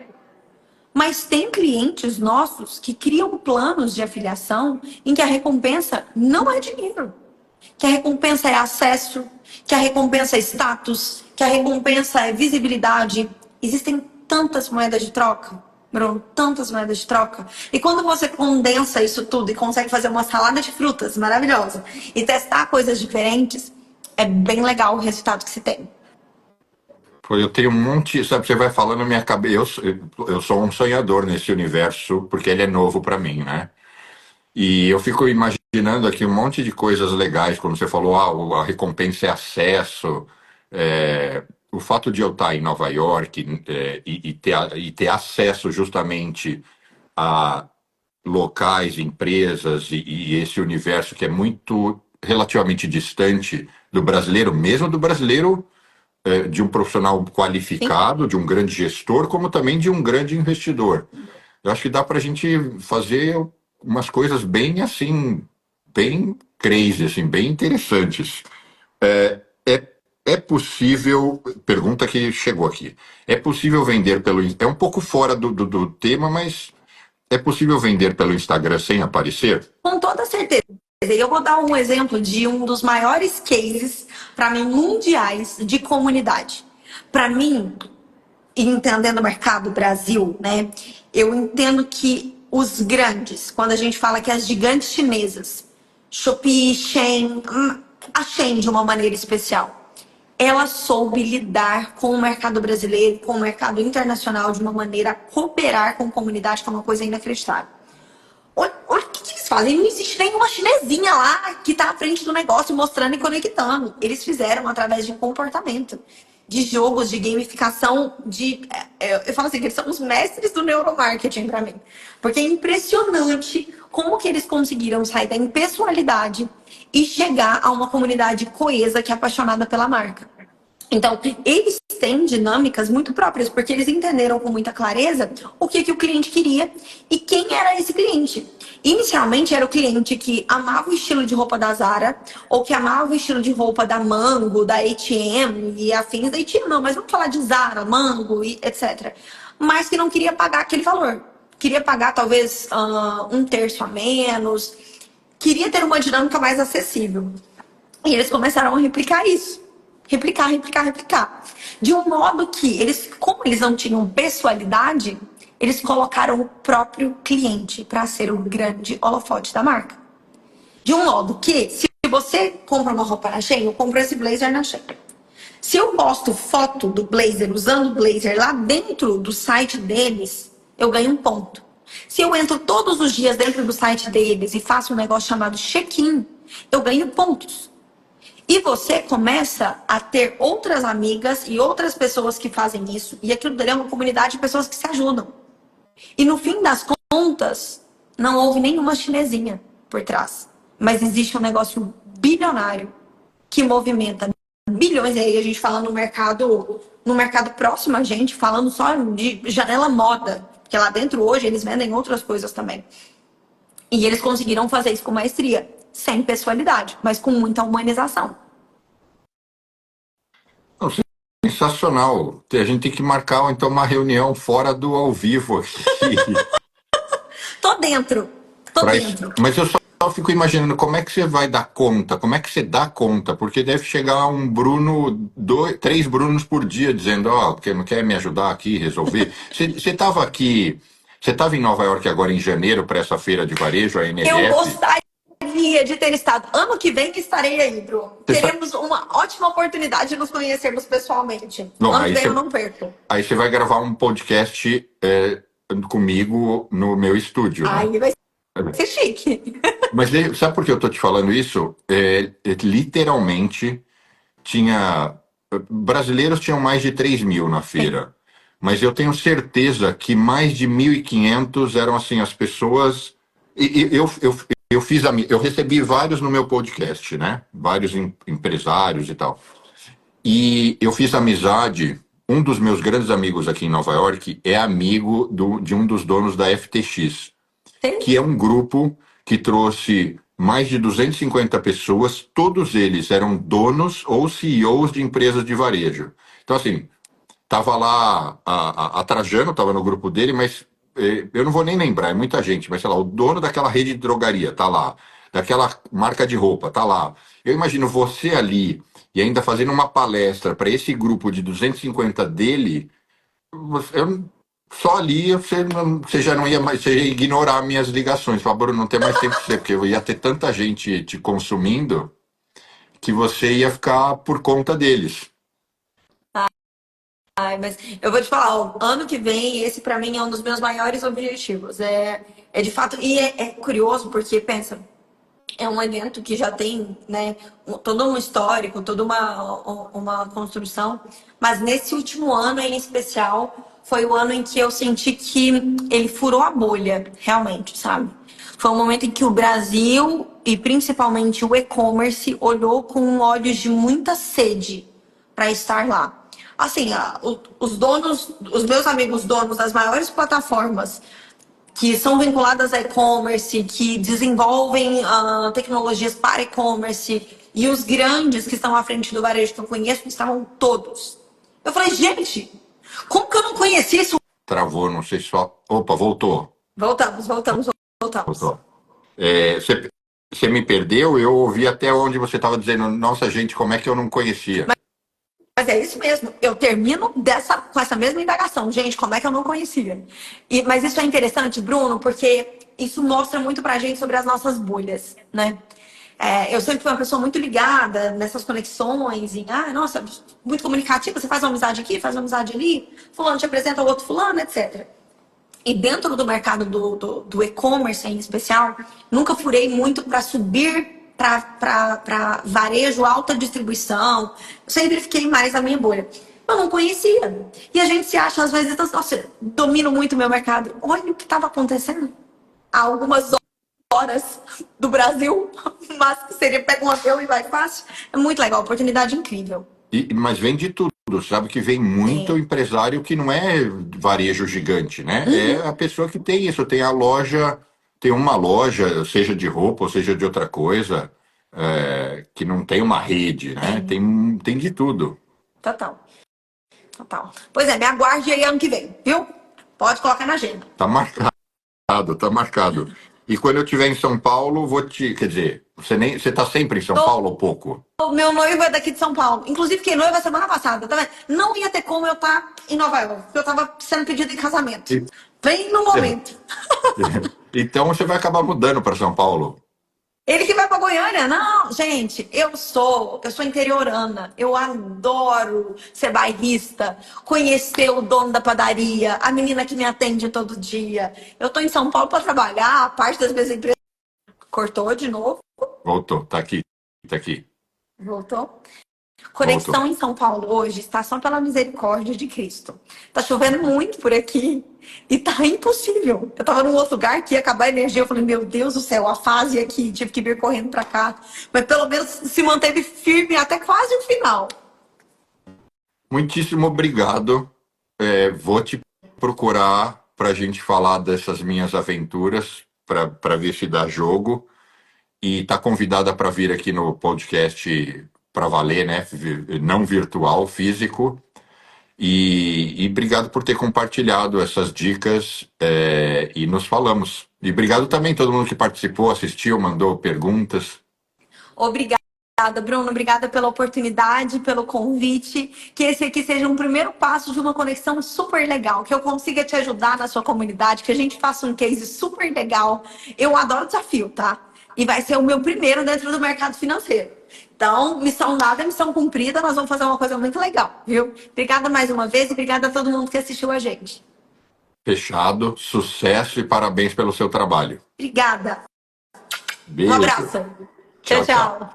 Mas tem clientes nossos que criam planos de afiliação em que a recompensa não é dinheiro. Que a recompensa é acesso, que a recompensa é status, que a recompensa é visibilidade. Existem tantas moedas de troca, Bruno, tantas moedas de troca. E quando você condensa isso tudo e consegue fazer uma salada de frutas maravilhosa e testar coisas diferentes, é bem legal o resultado que se tem. Pô, eu tenho um monte, sabe, você vai falando na minha cabeça, eu sou um sonhador nesse universo, porque ele é novo para mim, né? E eu fico imaginando aqui um monte de coisas legais, como você falou, a recompensa é acesso, o fato de eu estar em Nova York e ter acesso justamente a locais, empresas e esse universo que é muito relativamente distante do brasileiro, mesmo do brasileiro, de um profissional qualificado, de um grande gestor, como também de um grande investidor. Eu acho que dá para a gente fazer umas coisas bem assim, bem crazy, assim, bem interessantes. É, é possível, pergunta que chegou aqui, é possível vender pelo... É um pouco fora do tema, mas é possível vender pelo Instagram sem aparecer? Com toda certeza. E eu vou dar um exemplo de um dos maiores cases, para mim, mundiais de comunidade. Para mim, entendendo o mercado Brasil, né? Eu entendo que os grandes, quando a gente fala que as gigantes chinesas, Shopee, Shein, a Shein de uma maneira especial, ela soube lidar com o mercado brasileiro, com o mercado internacional de uma maneira a cooperar com a comunidade, que é uma coisa inacreditável. Olha o que eles fazem. Não existe nenhuma chinesinha lá que está à frente do negócio mostrando e conectando. Eles fizeram através de comportamento, de jogos, de gamificação, eu falo assim, que eles são os mestres do neuromarketing para mim. Porque é impressionante como que eles conseguiram sair da impessoalidade e chegar a uma comunidade coesa que é apaixonada pela marca. Então, eles têm dinâmicas muito próprias, porque eles entenderam com muita clareza o que o cliente queria e quem era esse cliente. Inicialmente, era o cliente que amava o estilo de roupa da Zara, ou que amava o estilo de roupa da Mango, da H&M e afins da H&M, não, mas vamos falar de Zara, Mango e etc. Mas que não queria pagar aquele valor. Queria pagar, talvez, um terço a menos. Queria ter uma dinâmica mais acessível. E eles começaram a replicar isso. Replicar. De um modo que, como eles não tinham pessoalidade, eles colocaram o próprio cliente para ser o grande holofote da marca. De um modo que, se você compra uma roupa na Shein, eu compro esse blazer na Shein. Se eu posto foto do blazer, usando o blazer lá dentro do site deles, eu ganho um ponto. Se eu entro todos os dias dentro do site deles e faço um negócio chamado check-in, eu ganho pontos. E você começa a ter outras amigas e outras pessoas que fazem isso. E aquilo dali é uma comunidade de pessoas que se ajudam. E no fim das contas, não houve nenhuma chinesinha por trás. Mas existe um negócio bilionário que movimenta bilhões. E aí a gente fala no mercado próximo a gente, falando só de janela moda. Porque lá dentro hoje eles vendem outras coisas também. E eles conseguiram fazer isso com maestria. Sem pessoalidade, mas com muita humanização. Não, sensacional. A gente tem que marcar então uma reunião fora do ao vivo aqui. Tô dentro. Mas eu só fico imaginando como é que você vai dar conta, como é que você dá conta, porque deve chegar um Bruno, 3 Brunos por dia dizendo, porque não quer me ajudar aqui, resolver. Você estava aqui, você estava em Nova York agora em janeiro para essa feira de varejo, a NRF? Eu gostaria de ter estado. Ano que vem estarei aí, Bruno. Teremos uma ótima oportunidade de nos conhecermos pessoalmente. Bom, ano que vem eu não perco. Aí você vai gravar um podcast comigo no meu estúdio. Aí vai ser chique. Mas sabe por que eu tô te falando isso? Literalmente, brasileiros tinham mais de 3 mil na feira. Mas eu tenho certeza que mais de 1.500 eram assim, as pessoas... Eu recebi vários no meu podcast, né? Vários empresários e tal. E eu fiz amizade. Um dos meus grandes amigos aqui em Nova York é amigo de um dos donos da FTX, que é um grupo que trouxe mais de 250 pessoas, todos eles eram donos ou CEOs de empresas de varejo. Então, assim, tava lá a Trajano, tava no grupo dele, mas eu não vou nem lembrar, é muita gente, mas sei lá, o dono daquela rede de drogaria tá lá, daquela marca de roupa tá lá. Eu imagino você ali e ainda fazendo uma palestra para esse grupo de 250 dele, eu só ali você já não ia mais, você ia ignorar minhas ligações. Falar, Bruno, não tem mais tempo pra você, porque eu ia ter tanta gente te consumindo que você ia ficar por conta deles. Ai, mas eu vou te falar, ó, ano que vem, esse pra mim é um dos meus maiores objetivos. É de fato, e é curioso porque, pensa, é um evento que já tem, né, todo um histórico, toda uma construção, mas nesse último ano em especial, foi o ano em que eu senti que ele furou a bolha, realmente, sabe? Foi um momento em que o Brasil e principalmente o e-commerce olhou com olhos de muita sede para estar lá. Assim, os donos, os meus amigos donos das maiores plataformas que são vinculadas a e-commerce, que desenvolvem tecnologias para e-commerce, e os grandes que estão à frente do varejo que eu conheço, estavam todos. Eu falei, gente, como que eu não conheci isso? Travou, não sei se só. Opa, voltou. Voltamos. Voltou. Você me perdeu? Eu ouvi até onde você estava dizendo, nossa, gente, como é que eu não conhecia? Mas é isso mesmo. Eu termino com essa mesma indagação. Gente, como é que eu não conhecia? Mas isso é interessante, Bruno, porque isso mostra muito pra gente sobre as nossas bolhas, né? Eu sempre fui uma pessoa muito ligada nessas conexões, nossa, muito comunicativa. Você faz uma amizade aqui, faz uma amizade ali, fulano te apresenta o outro fulano, etc. E dentro do mercado do e-commerce em especial, nunca furei muito para subir para varejo, alta distribuição. Eu sempre fiquei mais na minha bolha. Eu não conhecia. E a gente se acha, às vezes, nossa, domino muito o meu mercado. Olha o que estava acontecendo há algumas horas do Brasil, mas que seria pega um avião e vai fácil. É muito legal, oportunidade incrível. Mas vem de tudo. Sabe que vem muito empresário que não é varejo gigante, né? É a pessoa que tem isso, tem a loja, tem uma loja, seja de roupa ou seja de outra coisa, que não tem uma rede, né? Tem de tudo. Total. Pois é, me aguarde aí ano que vem, viu? Pode colocar na agenda. Tá marcado, tá marcado. E quando eu estiver em São Paulo, vou te. Quer dizer, você tá sempre em São Paulo ou pouco? O meu noivo é daqui de São Paulo. Inclusive, fiquei noiva semana passada, tá vendo? Não ia ter como eu estar em Nova York, porque eu tava sendo pedida em casamento. Bem no momento. Então você vai acabar mudando para São Paulo. Ele que vai pra Goiânia? Não, gente, eu sou interiorana. Eu adoro ser bairrista, conhecer o dono da padaria, a menina que me atende todo dia. Eu tô em São Paulo para trabalhar, a parte das minhas empresas. Cortou de novo? Voltou, tá aqui, tá aqui. Voltou? Conexão em São Paulo hoje está só pela misericórdia de Cristo. Tá chovendo muito por aqui e tá impossível. Eu tava num outro lugar que ia acabar a energia. Eu falei, meu Deus do céu, a fase aqui, tive que vir correndo pra cá. Mas pelo menos se manteve firme até quase o final. Muitíssimo obrigado. Vou te procurar para a gente falar dessas minhas aventuras, para ver se dá jogo. E tá convidada para vir aqui no podcast para valer, né? Não virtual, físico. E obrigado por ter compartilhado essas dicas e nos falamos. E obrigado também a todo mundo que participou, assistiu, mandou perguntas. Obrigada, Bruno. Obrigada pela oportunidade, pelo convite. Que esse aqui seja um primeiro passo de uma conexão super legal. Que eu consiga te ajudar na sua comunidade, que a gente faça um case super legal. Eu adoro desafio, tá? E vai ser o meu primeiro dentro do mercado financeiro. Então, missão dada, missão cumprida. Nós vamos fazer uma coisa muito legal, viu? Obrigada mais uma vez e obrigada a todo mundo que assistiu a gente. Fechado, sucesso e parabéns pelo seu trabalho. Obrigada. Beijo. Um abraço. Tchau.